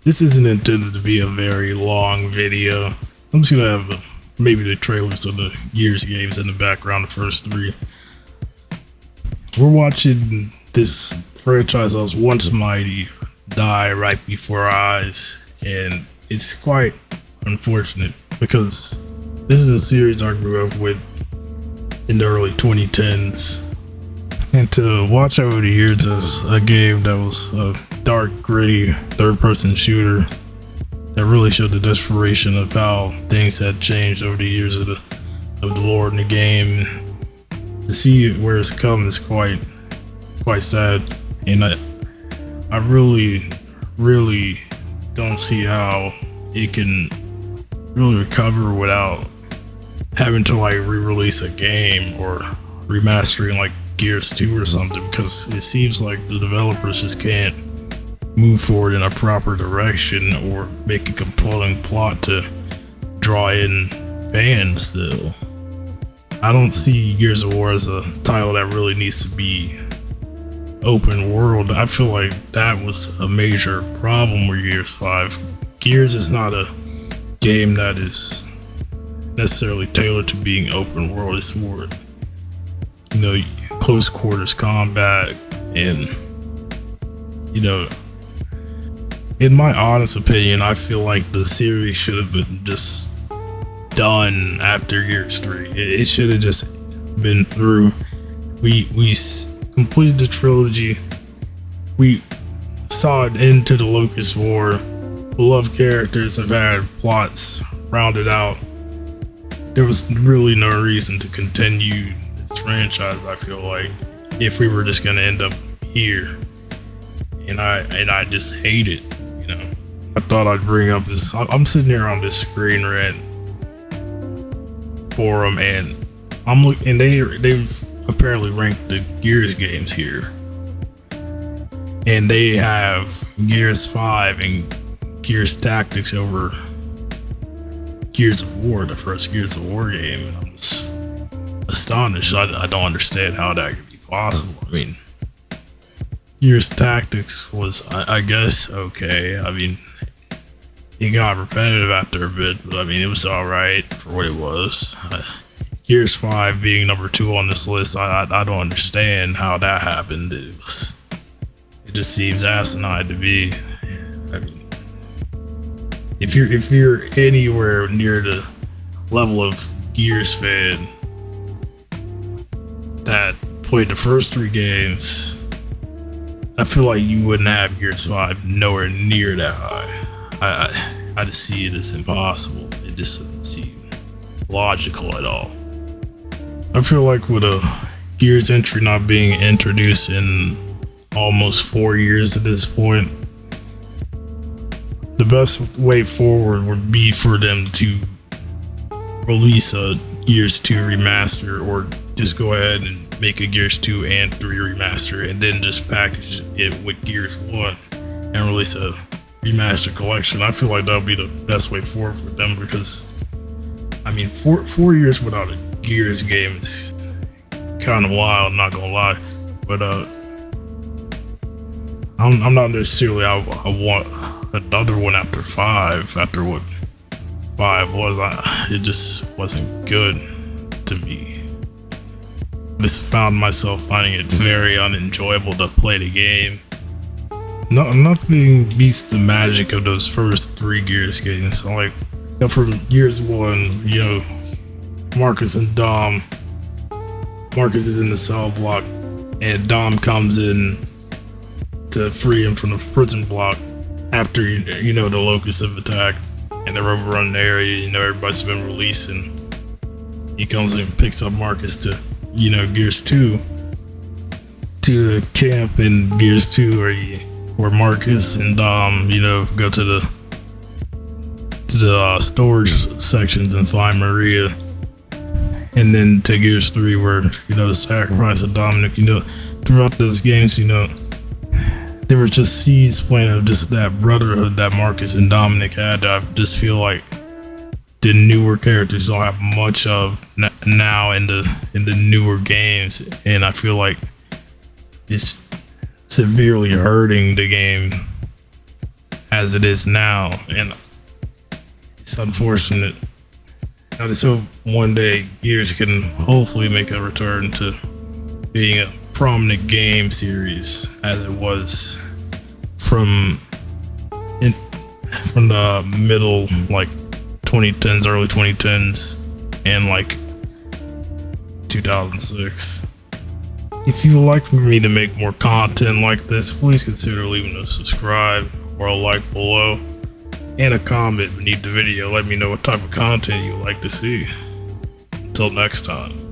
This isn't intended to be a very long video. I'm just gonna have maybe the trailers of the Gears games in the background, the first three. We're watching this franchise that was once mighty die right before our eyes, and it's quite unfortunate because this is a series I grew up with in the early 2010s. And to watch over the years as a game that was a dark, gritty, third-person shooter that really showed the desperation of how things had changed over the years of the lore in the game. To see where it's come is quite sad, and I really don't see how it can really recover without having to like re-release a game or remastering like Gears 2 or something, because it seems like the developers just can't move forward in a proper direction or make a compelling plot to draw in fans still. I don't see Gears of War as a title that really needs to be open world. I feel like that was a major problem with Gears 5. Gears is not a game that is necessarily tailored to being open world. It's more, close quarters combat, and in my honest opinion, I feel like the series should have been just done after Gears 3. It should have just been through. We completed the trilogy. We saw it into the Locust War. Beloved characters have had plots rounded out. There was really no reason to continue this franchise, I feel like, if we were just gonna end up here. And I just hate it, I thought I'd bring up this. I'm sitting here on this Screen Rant forum, and I'm looking, and they've apparently ranked the Gears games here, and they have Gears 5 and Gears Tactics over Gears of War, the first Gears of War game, and I'm just astonished. I don't understand how that could be possible. I mean, Gears Tactics was, I guess, okay. I mean, it got repetitive after a bit, but I mean, it was alright for what it was. Gears 5 being number 2 on this list, I don't understand how that happened. It just seems asinine to me. I mean, if you're anywhere near the level of Gears fan that played the first 3 games, I feel like you wouldn't have Gears 5 nowhere near that high. I just see it as impossible. It just doesn't seem logical at all. I feel like with a Gears entry not being introduced in almost 4 years at this point, the best way forward would be for them to release a Gears 2 remaster, or just go ahead and make a Gears 2 and 3 remaster, and then just package it with Gears 1 and release a remaster collection. I feel like that would be the best way forward for them, because I mean, 4 years without a Gears game is kind of wild, not gonna lie. But I'm not necessarily I want another one after 5, after what 5 was. It just wasn't good to me. I just found myself finding it very unenjoyable to play the game. Nothing beats the magic of those first 3 Gears games. So like, from Gears 1, Marcus and Dom. Marcus is in the cell block, and Dom comes in to free him from the prison block after the Locusts have attacked and they're overrunning the area. Everybody's been released, and he comes in and picks up Marcus to Gears 2, to the camp in Gears 2 where Marcus and Dom go to the storage sections and find Maria. And then to Gears 3, where the sacrifice of Dominic. Throughout those games, there were just seeds planted of just that brotherhood that Marcus and Dominic had. I just feel like the newer characters don't have much of now in the newer games, and I feel like it's severely hurting the game as it is now, and it's unfortunate. I just hope one day Gears can hopefully make a return to being a prominent game series as it was from the middle, like 2010s, early 2010s, and like 2006. If you would like for me to make more content like this, please consider leaving a subscribe or a like below and a comment beneath the video. Let me know what type of content you would like to see. Until next time.